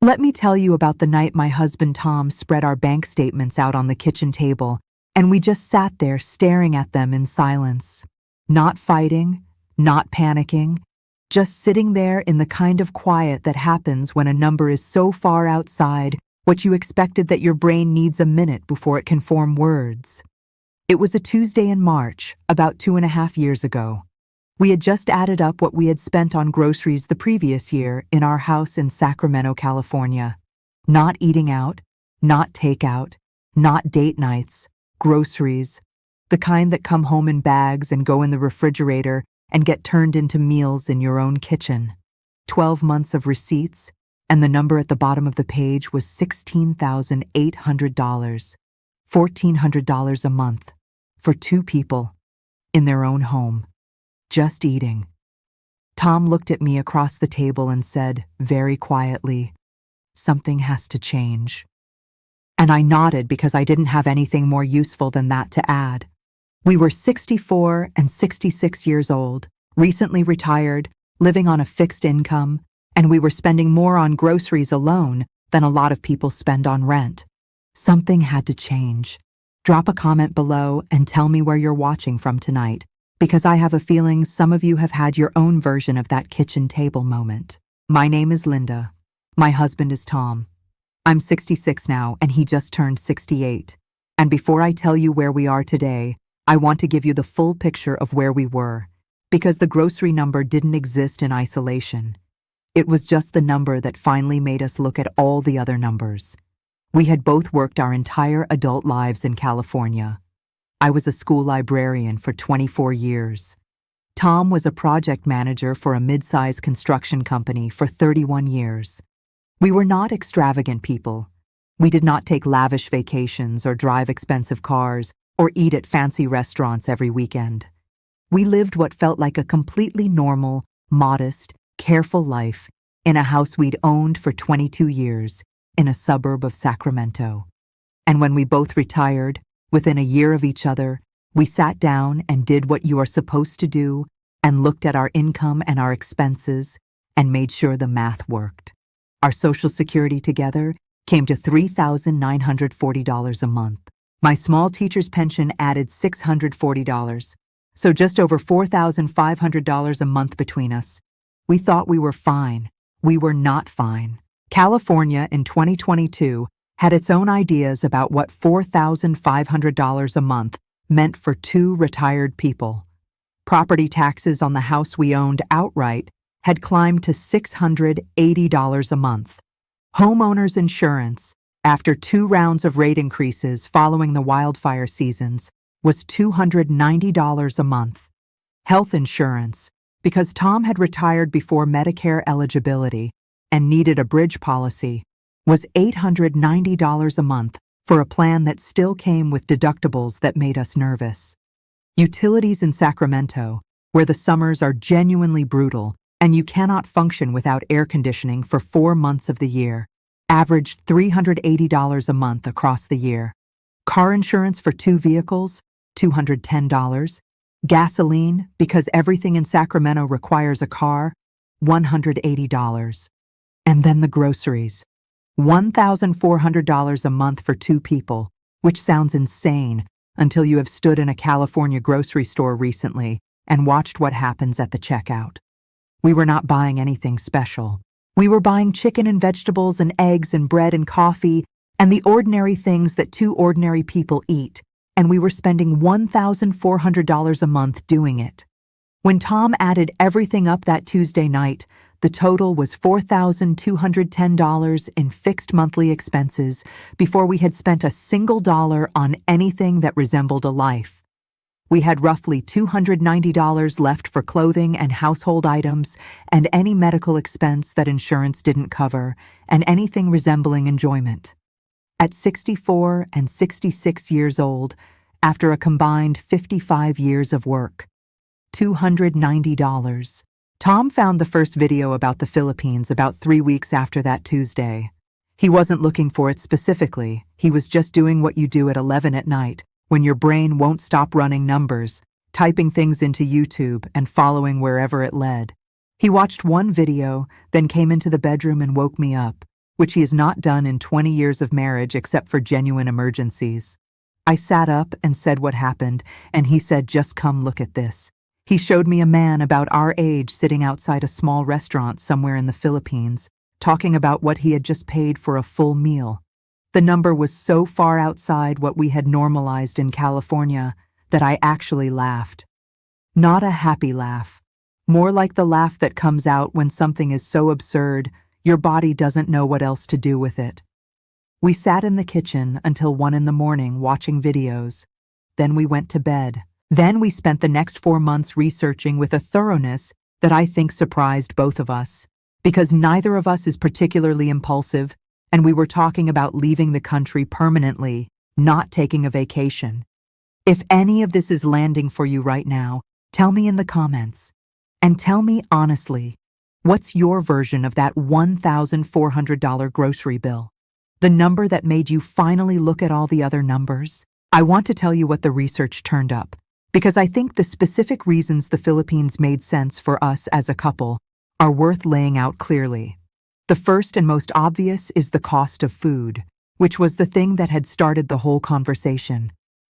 Let me tell you about the night my husband Tom spread our bank statements out on the kitchen table, and we just sat there staring at them in silence. Not fighting, not panicking, just sitting there in the kind of quiet that happens when a number is so far outside what you expected that your brain needs a minute before it can form words. It was a Tuesday in March, about 2.5 years ago. We had just added up what we had spent on groceries the previous year in our house in Sacramento, California. Not eating out, not takeout, not date nights, groceries, the kind that come home in bags and go in the refrigerator and get turned into meals in your own kitchen. 12 months of receipts, and the number at the bottom of the page was $16,800, $1,400 a month, for 2 people, in their own home, just eating. Tom looked at me across the table and said, very quietly, "Something has to change." And I nodded because I didn't have anything more useful than that to add. We were 64 and 66 years old, recently retired, living on a fixed income, and we were spending more on groceries alone than a lot of people spend on rent. Something had to change. Drop a comment below and tell me where you're watching from tonight, because I have a feeling some of you have had your own version of that kitchen table moment. My name is Linda. My husband is Tom. I'm 66 now, and he just turned 68. And before I tell you where we are today, I want to give you the full picture of where we were, because the grocery number didn't exist in isolation. It was just the number that finally made us look at all the other numbers. We had both worked our entire adult lives in California. I was a school librarian for 24 years. Tom was a project manager for a mid-sized construction company for 31 years. We were not extravagant people. We did not take lavish vacations or drive expensive cars or eat at fancy restaurants every weekend. We lived what felt like a completely normal, modest, careful life in a house we'd owned for 22 years in a suburb of Sacramento. And when we both retired, within a year of each other, we sat down and did what you are supposed to do and looked at our income and our expenses and made sure the math worked. Our Social Security together came to $3,940 a month. My small teacher's pension added $640, so just over $4,500 a month between us. We thought we were fine. We were not fine. California in 2022 had its own ideas about what $4,500 a month meant for 2 retired people. Property taxes on the house we owned outright had climbed to $680 a month. Homeowners insurance, after 2 rounds of rate increases following the wildfire seasons, was $290 a month. Health insurance, because Tom had retired before Medicare eligibility and needed a bridge policy, was $890 a month for a plan that still came with deductibles that made us nervous. Utilities in Sacramento, where the summers are genuinely brutal and you cannot function without air conditioning for 4 months of the year, averaged $380 a month across the year. Car insurance for 2 vehicles, $210. Gasoline, because everything in Sacramento requires a car, $180. And then the groceries, $1,400 a month for 2 people, which sounds insane until you have stood in a California grocery store recently and watched what happens at the checkout. We were not buying anything special. We were buying chicken and vegetables and eggs and bread and coffee and the ordinary things that 2 ordinary people eat, and we were spending $1,400 a month doing it. When Tom added everything up that Tuesday night, the total was $4,210 in fixed monthly expenses before we had spent a single dollar on anything that resembled a life. We had roughly $290 left for clothing and household items and any medical expense that insurance didn't cover and anything resembling enjoyment. At 64 and 66 years old, after a combined 55 years of work, $290. Tom found the first video about the Philippines about 3 weeks after that Tuesday. He wasn't looking for it specifically. He was just doing what you do at 11 at night, when your brain won't stop running numbers, typing things into YouTube and following wherever it led. He watched one video, then came into the bedroom and woke me up, which he has not done in 20 years of marriage except for genuine emergencies. I sat up and said what happened, and he said, "Just come look at this." He showed me a man about our age sitting outside a small restaurant somewhere in the Philippines, talking about what he had just paid for a full meal. The number was so far outside what we had normalized in California that I actually laughed. Not a happy laugh. More like the laugh that comes out when something is so absurd, your body doesn't know what else to do with it. We sat in the kitchen until 1 a.m. watching videos. Then we went to bed. Then we spent the next 4 months researching with a thoroughness that I think surprised both of us, because neither of us is particularly impulsive, and we were talking about leaving the country permanently, not taking a vacation. If any of this is landing for you right now, tell me in the comments. And tell me honestly, what's your version of that $1,400 grocery bill? The number that made you finally look at all the other numbers? I want to tell you what the research turned up, because I think the specific reasons the Philippines made sense for us as a couple are worth laying out clearly. The first and most obvious is the cost of food, which was the thing that had started the whole conversation.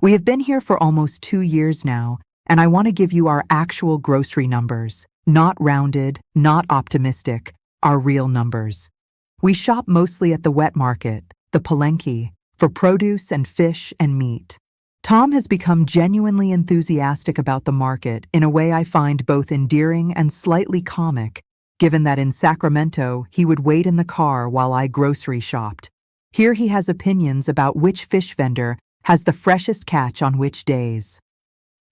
We have been here for almost 2 years now, and I want to give you our actual grocery numbers, not rounded, not optimistic, our real numbers. We shop mostly at the wet market, the Palenque, for produce and fish and meat. Tom has become genuinely enthusiastic about the market in a way I find both endearing and slightly comic, given that in Sacramento he would wait in the car while I grocery shopped. Here he has opinions about which fish vendor has the freshest catch on which days.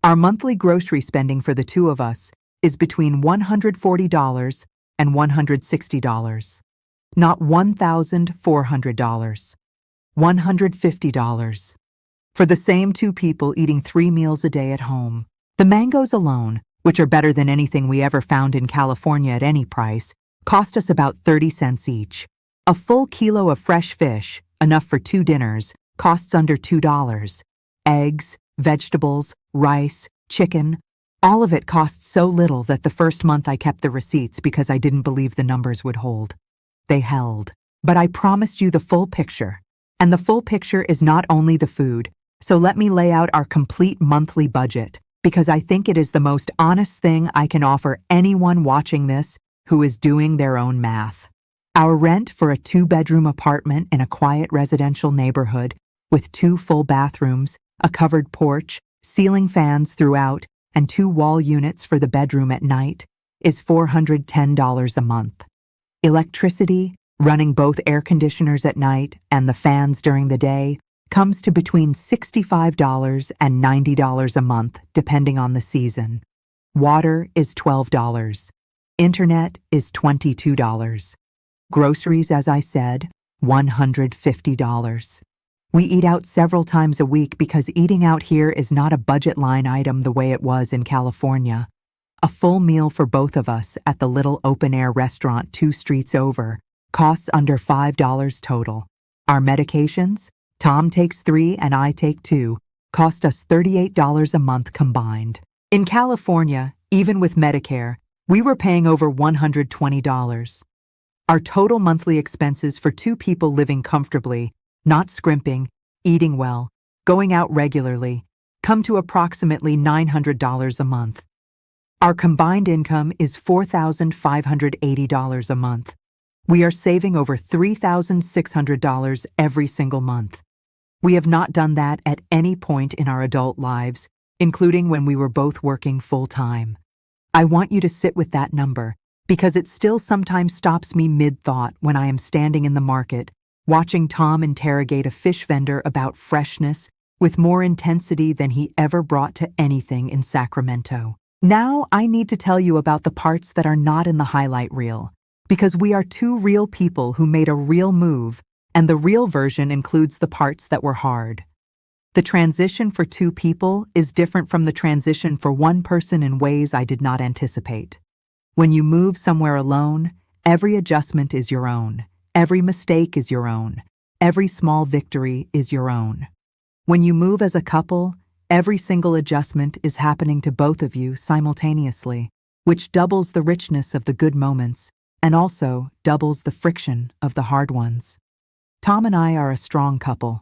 Our monthly grocery spending for the two of us is between $140 and $160. Not $1,400. $150. For the same two people eating 3 meals a day at home. The mangoes alone, which are better than anything we ever found in California at any price, cost us about 30 cents each. A full kilo of fresh fish, enough for 2 dinners, costs under $2. Eggs, vegetables, rice, chicken, all of it costs so little that the first month I kept the receipts because I didn't believe the numbers would hold. They held. But I promised you the full picture. And the full picture is not only the food, so let me lay out our complete monthly budget, because I think it is the most honest thing I can offer anyone watching this who is doing their own math. Our rent for a 2-bedroom apartment in a quiet residential neighborhood with 2 full bathrooms, a covered porch, ceiling fans throughout, and 2 wall units for the bedroom at night is $410 a month. Electricity, running both air conditioners at night and the fans during the day, comes to between $65 and $90 a month, depending on the season. Water is $12. Internet is $22. Groceries, as I said, $150. We eat out several times a week because eating out here is not a budget line item the way it was in California. A full meal for both of us at the little open-air restaurant 2 streets over costs under $5 total. Our medications, Tom takes 3 and I take 2, cost us $38 a month combined. In California, even with Medicare, we were paying over $120. Our total monthly expenses for 2 people living comfortably, not scrimping, eating well, going out regularly, come to approximately $900 a month. Our combined income is $4,580 a month. We are saving over $3,600 every single month. We have not done that at any point in our adult lives, including when we were both working full-time. I want you to sit with that number, because it still sometimes stops me mid-thought when I am standing in the market, watching Tom interrogate a fish vendor about freshness with more intensity than he ever brought to anything in Sacramento. Now I need to tell you about the parts that are not in the highlight reel, because we are 2 real people who made a real move, and the real version includes the parts that were hard. The transition for 2 people is different from the transition for 1 person in ways I did not anticipate. When you move somewhere alone, every adjustment is your own. Every mistake is your own. Every small victory is your own. When you move as a couple, every single adjustment is happening to both of you simultaneously, which doubles the richness of the good moments and also doubles the friction of the hard ones. Tom and I are a strong couple.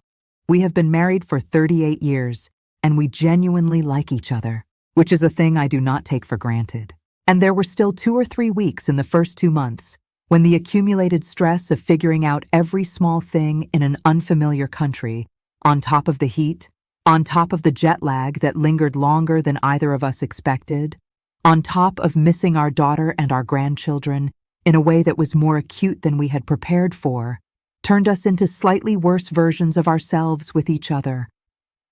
We have been married for 38 years, and we genuinely like each other, which is a thing I do not take for granted. And there were still 2 or 3 weeks in the first 2 months when the accumulated stress of figuring out every small thing in an unfamiliar country, on top of the heat, on top of the jet lag that lingered longer than either of us expected, on top of missing our daughter and our grandchildren in a way that was more acute than we had prepared for, turned us into slightly worse versions of ourselves with each other.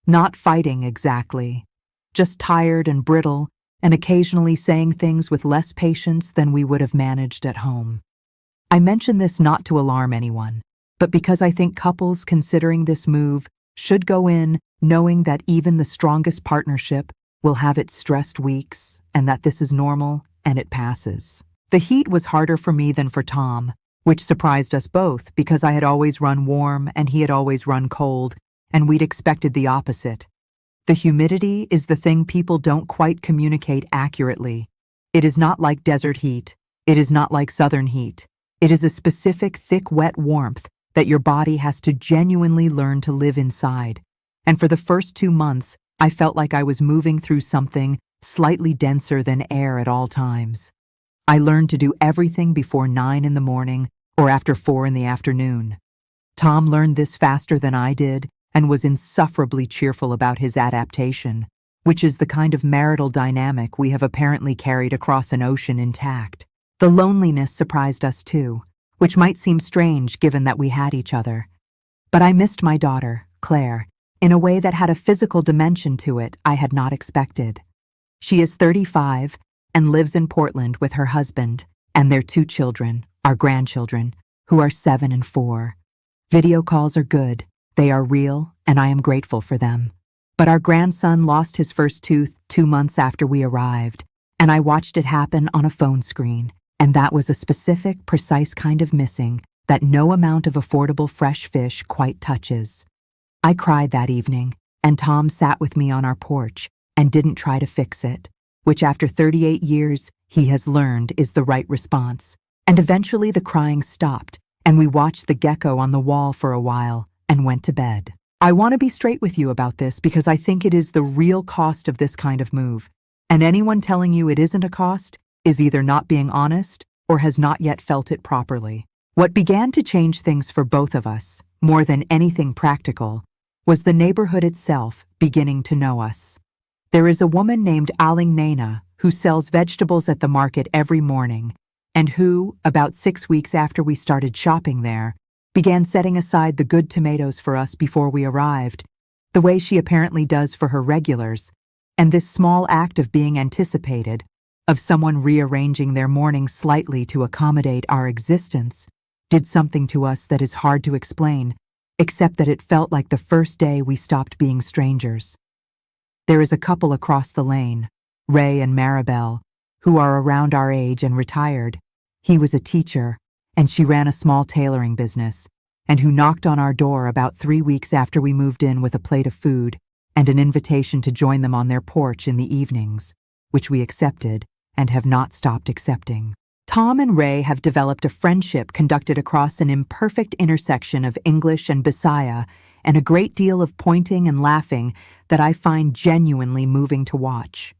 Not fighting exactly, just tired and brittle, and occasionally saying things with less patience than we would have managed at home. I mention this not to alarm anyone, but because I think couples considering this move should go in knowing that even the strongest partnership will have its stressed weeks and that this is normal and it passes. The heat was harder for me than for Tom, which surprised us both because I had always run warm and he had always run cold, and we'd expected the opposite. The humidity is the thing people don't quite communicate accurately. It is not like desert heat. It is not like southern heat. It is a specific thick, wet warmth that your body has to genuinely learn to live inside. And for the first 2 months, I felt like I was moving through something slightly denser than air at all times. I learned to do everything before 9 in the morning or after 4 in the afternoon. Tom learned this faster than I did and was insufferably cheerful about his adaptation, which is the kind of marital dynamic we have apparently carried across an ocean intact. The loneliness surprised us too, which might seem strange given that we had each other. But I missed my daughter, Claire, in a way that had a physical dimension to it I had not expected. She is 35 and lives in Portland with her husband and their 2 children, our grandchildren, who are 7 and 4. Video calls are good, they are real, and I am grateful for them. But our grandson lost his first tooth 2 months after we arrived, and I watched it happen on a phone screen, and that was a specific, precise kind of missing that no amount of affordable fresh fish quite touches. I cried that evening, and Tom sat with me on our porch and didn't try to fix it, which after 38 years he has learned is the right response. And eventually the crying stopped, and we watched the gecko on the wall for a while and went to bed. I want to be straight with you about this because I think it is the real cost of this kind of move, and anyone telling you it isn't a cost is either not being honest or has not yet felt it properly. What began to change things for both of us, more than anything practical, was the neighborhood itself beginning to know us. There is a woman named Aling Nana who sells vegetables at the market every morning, and who, about 6 weeks after we started shopping there, began setting aside the good tomatoes for us before we arrived, the way she apparently does for her regulars, and this small act of being anticipated, of someone rearranging their morning slightly to accommodate our existence, did something to us that is hard to explain, except that it felt like the first day we stopped being strangers. There is a couple across the lane, Ray and Maribel, who are around our age and retired. He was a teacher, and she ran a small tailoring business, and who knocked on our door about 3 weeks after we moved in with a plate of food and an invitation to join them on their porch in the evenings, which we accepted and have not stopped accepting. Tom and Ray have developed a friendship conducted across an imperfect intersection of English and Bisaya and a great deal of pointing and laughing that I find genuinely moving to watch.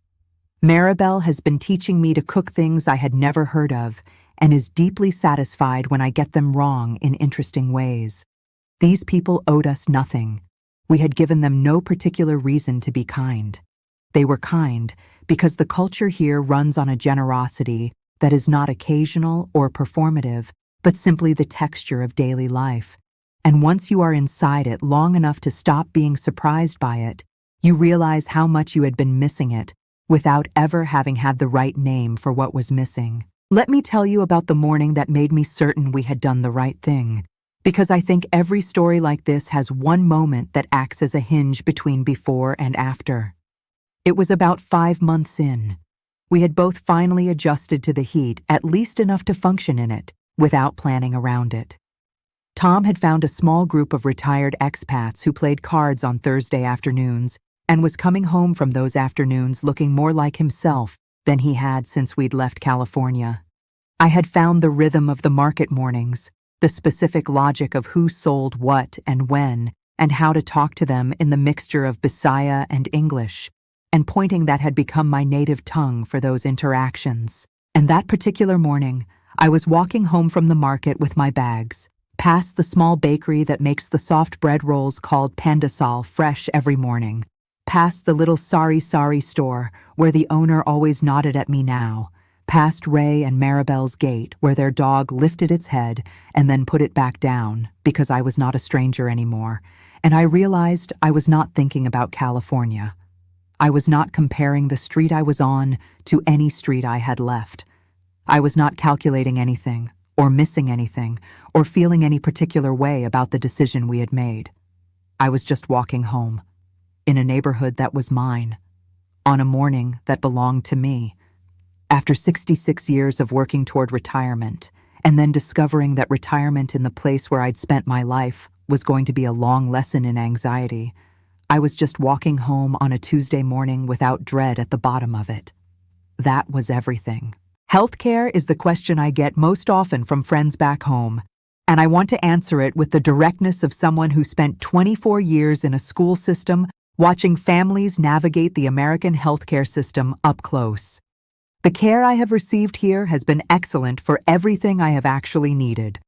Maribel has been teaching me to cook things I had never heard of and is deeply satisfied when I get them wrong in interesting ways. These people owed us nothing. We had given them no particular reason to be kind. They were kind because the culture here runs on a generosity that is not occasional or performative, but simply the texture of daily life. And once you are inside it long enough to stop being surprised by it, you realize how much you had been missing it without ever having had the right name for what was missing. Let me tell you about the morning that made me certain we had done the right thing, because I think every story like this has one moment that acts as a hinge between before and after. It was about 5 months in. We had both finally adjusted to the heat, at least enough to function in it, without planning around it. Tom had found a small group of retired expats who played cards on Thursday afternoons and was coming home from those afternoons looking more like himself than he had since we'd left California. I had found the rhythm of the market mornings, the specific logic of who sold what and when, and how to talk to them in the mixture of Bisaya and English, and pointing that had become my native tongue for those interactions. And that particular morning, I was walking home from the market with my bags, past the small bakery that makes the soft bread rolls called Pandasal fresh every morning, past the little sari store where the owner always nodded at me now, past Ray and Maribel's gate where their dog lifted its head and then put it back down because I was not a stranger anymore, and I realized I was not thinking about California. I was not comparing the street I was on to any street I had left. I was not calculating anything, or missing anything, or feeling any particular way about the decision we had made. I was just walking home, in a neighborhood that was mine, on a morning that belonged to me. After 66 years of working toward retirement, and then discovering that retirement in the place where I'd spent my life was going to be a long lesson in anxiety, I was just walking home on a Tuesday morning without dread at the bottom of it. That was everything. Healthcare is the question I get most often from friends back home, and I want to answer it with the directness of someone who spent 24 years in a school system watching families navigate the American healthcare system up close. The care I have received here has been excellent for everything I have actually needed.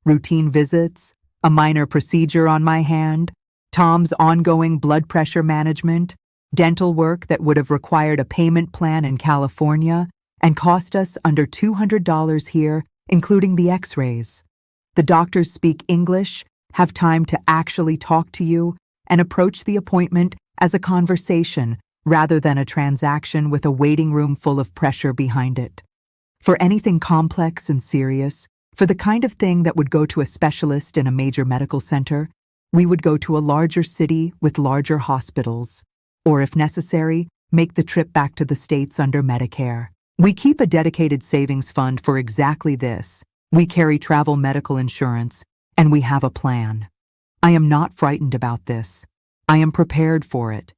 Routine visits, a minor procedure on my hand, Tom's ongoing blood pressure management, dental work that would have required a payment plan in California and cost us under $200 here, including the x-rays. The doctors speak English, have time to actually talk to you, and approach the appointment as a conversation rather than a transaction with a waiting room full of pressure behind it. For anything complex and serious, for the kind of thing that would go to a specialist in a major medical center, we would go to a larger city with larger hospitals, or if necessary, make the trip back to the States under Medicare. We keep a dedicated savings fund for exactly this. We carry travel medical insurance, and we have a plan. I am not frightened about this. I am prepared for it.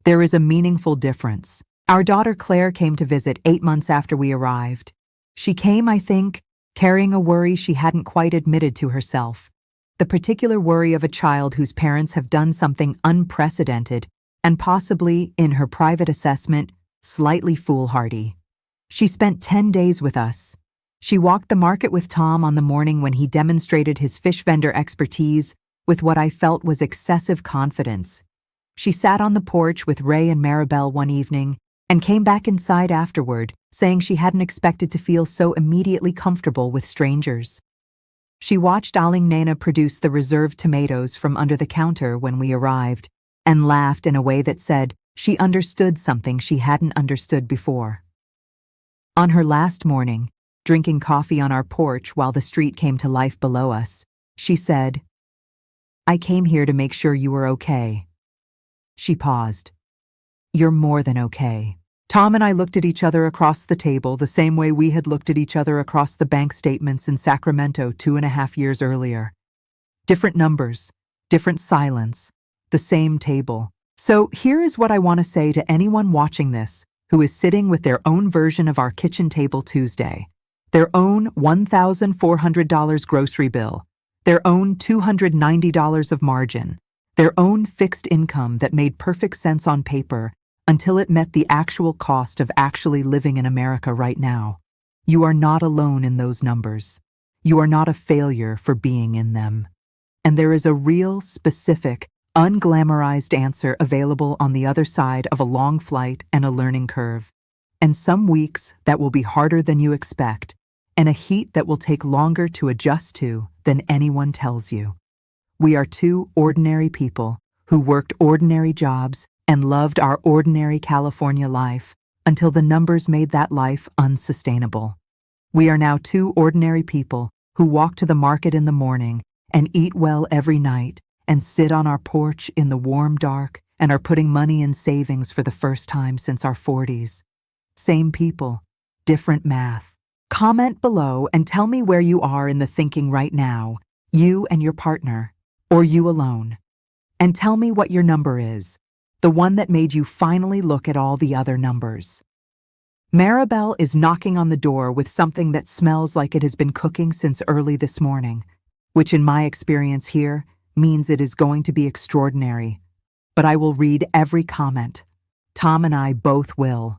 There is a meaningful difference. Our daughter Claire came to visit 8 months after we arrived. She came, I think, carrying a worry she hadn't quite admitted to herself. The particular worry of a child whose parents have done something unprecedented and possibly, in her private assessment, slightly foolhardy. She spent 10 days with us. She walked the market with Tom on the morning when he demonstrated his fish vendor expertise with what I felt was excessive confidence. She sat on the porch with Ray and Maribel one evening and came back inside afterward, saying she hadn't expected to feel so immediately comfortable with strangers. She watched Aling Nena produce the reserved tomatoes from under the counter when we arrived and laughed in a way that said she understood something she hadn't understood before. On her last morning, drinking coffee on our porch while the street came to life below us, she said, "I came here to make sure you were okay." She paused. "You're more than okay." Tom and I looked at each other across the table the same way we had looked at each other across the bank statements in Sacramento 2.5 years earlier. Different numbers, different silence, the same table. So here is what I want to say to anyone watching this who is sitting with their own version of our kitchen table Tuesday, their own $1,400 grocery bill, their own $290 of margin, their own fixed income that made perfect sense on paper until it met the actual cost of actually living in America right now. You are not alone in those numbers. You are not a failure for being in them. And there is a real, specific, unglamorized answer available on the other side of a long flight and a learning curve. And some weeks that will be harder than you expect, and a heat that will take longer to adjust to than anyone tells you. We are two ordinary people who worked ordinary jobs and loved our ordinary California life until the numbers made that life unsustainable. We are now two ordinary people who walk to the market in the morning and eat well every night and sit on our porch in the warm dark and are putting money in savings for the first time since our 40s. Same people, different math. Comment below and tell me where you are in the thinking right now, you and your partner, or you alone. And tell me what your number is, the one that made you finally look at all the other numbers. Maribel is knocking on the door with something that smells like it has been cooking since early this morning, which in my experience here means it is going to be extraordinary. But I will read every comment. Tom and I both will.